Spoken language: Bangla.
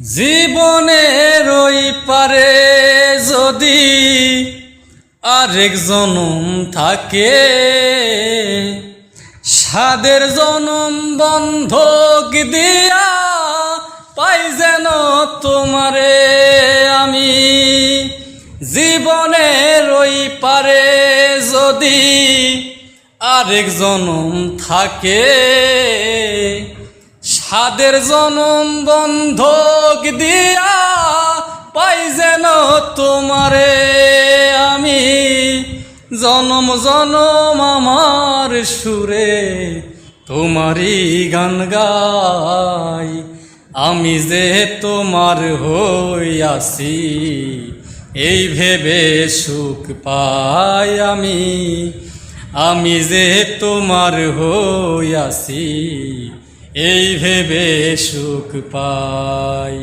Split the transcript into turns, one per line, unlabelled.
জীবনের ওই পারে যদি আরেক জনম থাকে, সাদের জনম বন্ধক দিয়া পাই যেন তোমারে আমি। জীবনের ওই পারে যদি আরেক জনম থাকে, সাদের জনম বন্ধক দিয়া পাই যেন তোমারে আমি। জনম জনম আমার সুরে তোমারই গান গাই, আমি যে তোমার হইয়াছি এই ভেবে সুখ পাই আমি। আমি যে তোমার হইয়াছি এই ভেবে সুখ পাই।